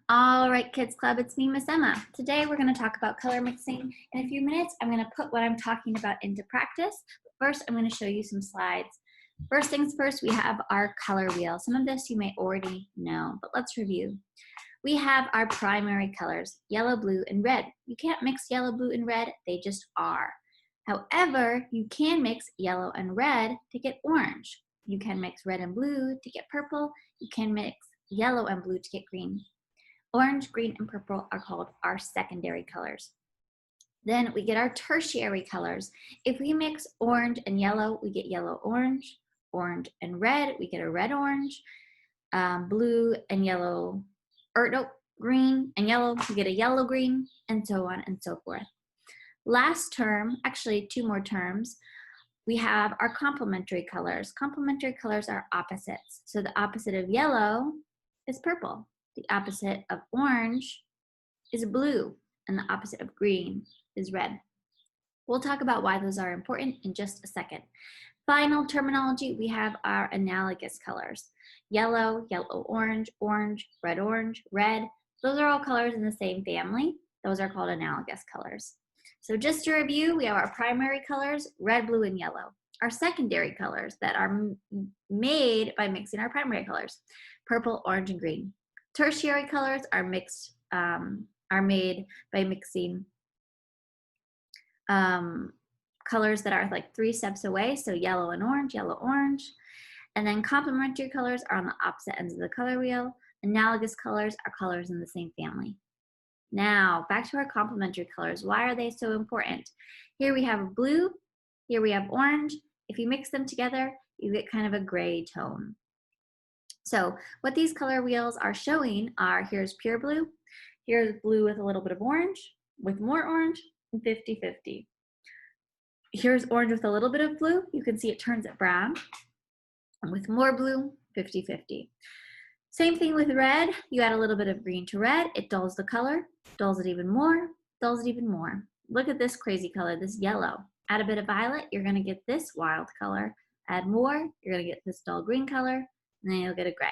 All right, Kids Club, it's me, Miss Emma. Today we're going to talk about color mixing. In a few minutes, I'm going to put what I'm talking about into practice. But first, I'm going to show you some slides. First things first, we have our color wheel. Some of this you may already know, but let's review. We have our primary colors, yellow, blue, and red. You can't mix yellow, blue, and red, they just are. However, you can mix yellow and red to get orange. You can mix red and blue to get purple. You can mix yellow and blue to get green. Orange, green, and purple are called our secondary colors. Then we get our tertiary colors. If we mix orange and yellow, we get yellow-orange. Orange and red, we get a red-orange. Blue and yellow, green and yellow, we get a yellow-green, and so on and so forth. Last term, actually 2 more terms, we have our complementary colors. Complementary colors are opposites. So the opposite of yellow is purple. The opposite of orange is blue, and the opposite of green is red. We'll talk about why those are important in just a second. Final terminology, we have our analogous colors. Yellow, yellow-orange, orange, red-orange, red. Those are all colors in the same family. Those are called analogous colors. So just to review, we have our primary colors, red, blue, and yellow. Our secondary colors that are made by mixing our primary colors, purple, orange, and green. Tertiary colors are made by mixing colors that are like 3 steps away, so yellow and orange, yellow, orange. And then complementary colors are on the opposite ends of the color wheel. Analogous colors are colors in the same family. Now, back to our complementary colors. Why are they so important? Here we have blue, here we have orange. If you mix them together, you get kind of a gray tone. So what these color wheels are showing are, here's pure blue, here's blue with a little bit of orange, with more orange, and 50-50. Here's orange with a little bit of blue, you can see it turns it brown, and with more blue, 50-50. Same thing with red, you add a little bit of green to red, it dulls the color, dulls it even more, dulls it even more. Look at this crazy color, this yellow. Add a bit of violet, you're gonna get this wild color. Add more, you're gonna get this dull green color, and then you'll get a gray.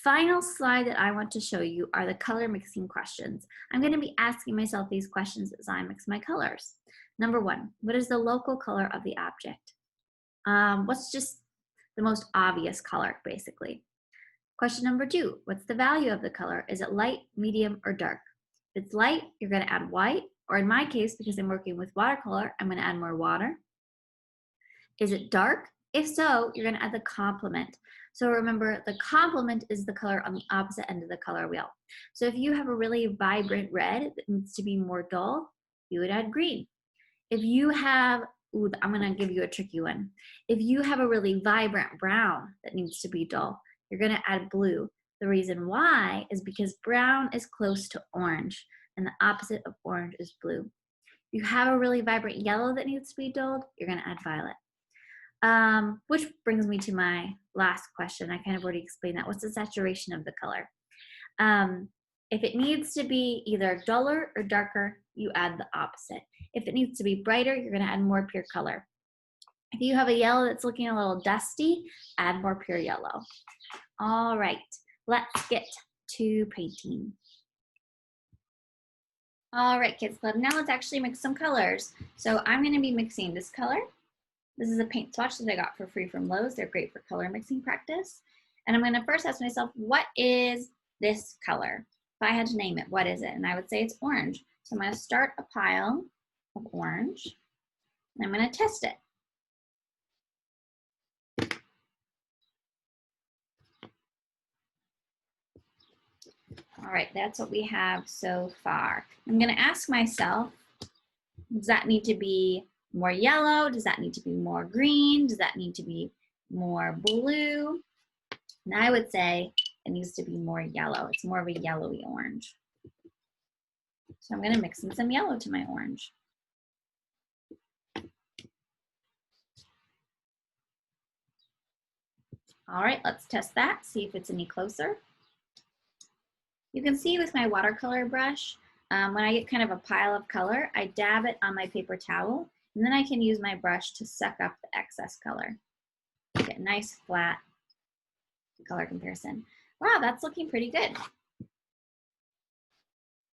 Final slide that I want to show you are the color mixing questions. I'm going to be asking myself these questions as I mix my colors. Number 1, what is the local color of the object? What's just the most obvious color, basically? Question number 2, what's the value of the color? Is it light, medium, or dark? If it's light, you're going to add white, or in my case, because I'm working with watercolor, I'm going to add more water. Is it dark? If so, you're going to add the complement. So remember, the complement is the color on the opposite end of the color wheel. So if you have a really vibrant red that needs to be more dull, you would add green. If you have, I'm going to give you a tricky one. If you have a really vibrant brown that needs to be dull, you're going to add blue. The reason why is because brown is close to orange, and the opposite of orange is blue. If you have a really vibrant yellow that needs to be dulled, you're going to add violet. Which brings me to my last question. I kind of already explained that. What's the saturation of the color? If it needs to be either duller or darker, you add the opposite. If it needs to be brighter, you're going to add more pure color. If you have a yellow that's looking a little dusty, add more pure yellow. All right, let's get to painting. All right, Kids Club, now let's actually mix some colors. So I'm going to be mixing this color. This is a paint swatch that I got for free from Lowe's. They're great for color mixing practice. And I'm gonna first ask myself, what is this color? If I had to name it, what is it? And I would say it's orange. So I'm gonna start a pile of orange, and I'm gonna test it. All right, that's what we have so far. I'm gonna ask myself, does that need to be more yellow? Does that need to be more green? Does that need to be more blue? And I would say it needs to be more yellow. It's more of a yellowy orange. So I'm going to mix in some yellow to my orange. All right, let's test that, see if it's any closer. You can see with my watercolor brush, when I get kind of a pile of color, I dab it on my paper towel, and then I can use my brush to suck up the excess color. Get nice flat color comparison. Wow, that's looking pretty good.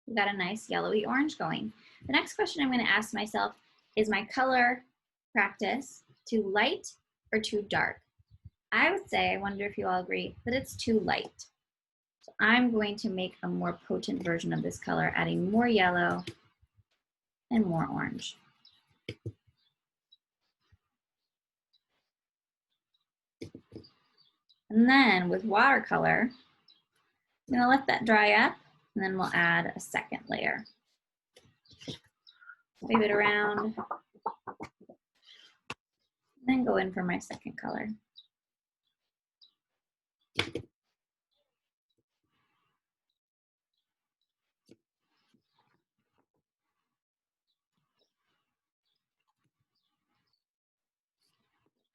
We've got a nice yellowy orange going. The next question I'm going to ask myself is my color practice too light or too dark? I would say, I wonder if you all agree, that it's too light. So I'm going to make a more potent version of this color, adding more yellow and more orange. And then with watercolor, I'm going to let that dry up, and then we'll add a second layer. Wave it around, and then go in for my second color.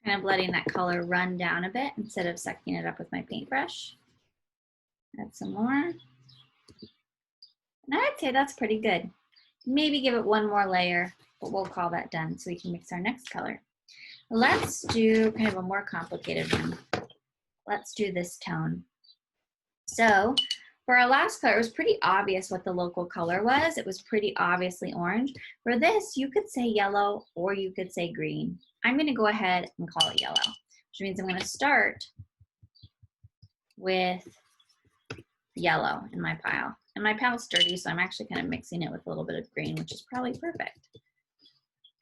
Kind of letting that color run down a bit instead of sucking it up with my paintbrush. Add some more. And I'd say that's pretty good. Maybe give it one more layer, but we'll call that done so we can mix our next color. Let's do kind of a more complicated one. Let's do this tone. So for our last color, it was pretty obvious what the local color was. It was pretty obviously orange. For this, you could say yellow or you could say green. I'm going to go ahead and call it yellow, which means I'm going to start with yellow in my pile. And my pile's dirty, so I'm actually kind of mixing it with a little bit of green, which is probably perfect.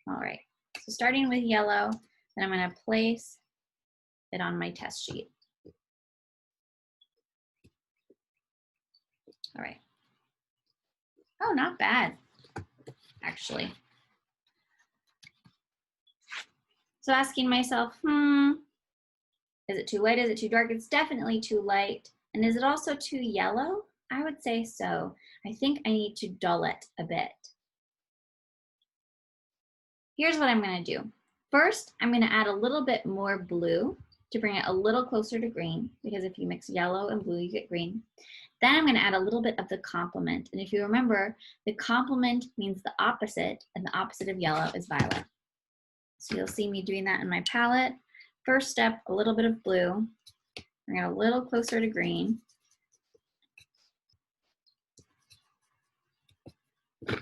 All right, so starting with yellow, then I'm going to place it on my test sheet. All right. Oh, not bad, actually. So asking myself, is it too light? Is it too dark? It's definitely too light. And is it also too yellow? I would say so. I think I need to dull it a bit. Here's what I'm going to do. First, I'm going to add a little bit more blue to bring it a little closer to green, because if you mix yellow and blue, you get green. Then I'm going to add a little bit of the complement. And if you remember, the complement means the opposite, and the opposite of yellow is violet. So you'll see me doing that in my palette. First step, a little bit of blue. Bring it a little closer to green.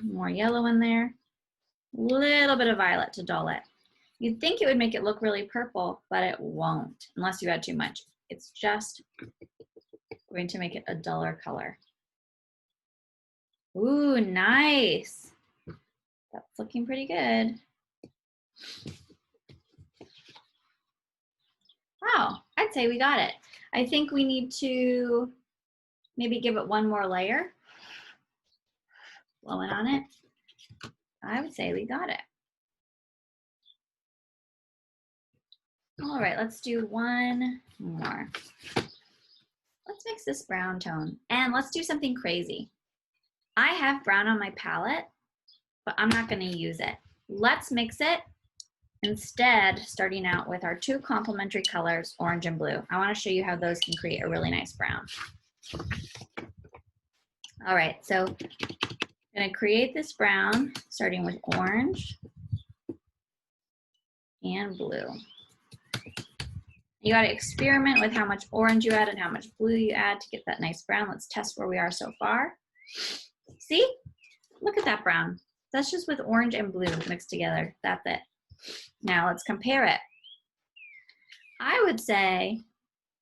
More yellow in there. A little bit of violet to dull it. You'd think it would make it look really purple, but it won't unless you add too much. It's just going to make it a duller color. Ooh, nice. That's looking pretty good. Wow, I'd say we got it. I think we need to maybe give it one more layer. Blowing on it. I would say we got it. All right, let's do one more. Let's mix this brown tone, and let's do something crazy. I have brown on my palette, but I'm not going to use it. Let's mix it instead, starting out with our two complementary colors, orange and blue. I want to show you how those can create a really nice brown. All right, so I'm going to create this brown starting with orange and blue. You got to experiment with how much orange you add and how much blue you add to get that nice brown. Let's test where we are so far. See? Look at that brown. That's just with orange and blue mixed together. That's it. Now let's compare it. I would say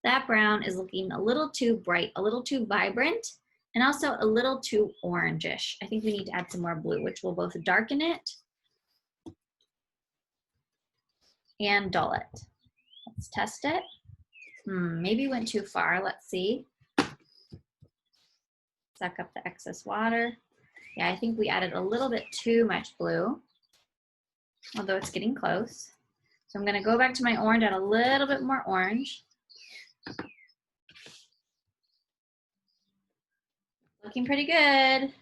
that brown is looking a little too bright, a little too vibrant, and also a little too orangish. I think we need to add some more blue, which will both darken it and dull it. Let's test it. Maybe went too far. Let's see. Suck up the excess water. Yeah, I think we added a little bit too much blue, although it's getting close. So I'm going to go back to my orange, add a little bit more orange. Looking pretty good.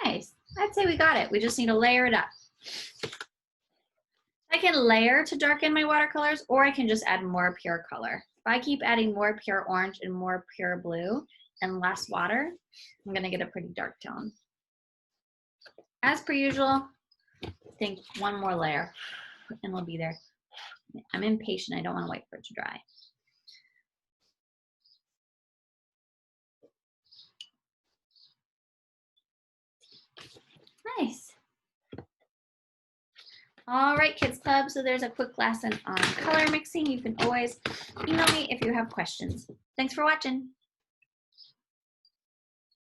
Nice. I'd say we got it. We just need to layer it up. I can layer to darken my watercolors, or I can just add more pure color. If I keep adding more pure orange and more pure blue and less water, I'm going to get a pretty dark tone. As per usual, think one more layer and we'll be there. I'm impatient. I don't want to wait for it to dry. Nice. All right, Kids Club, so there's a quick lesson on color mixing. You can always email me if you have questions. Thanks for watching.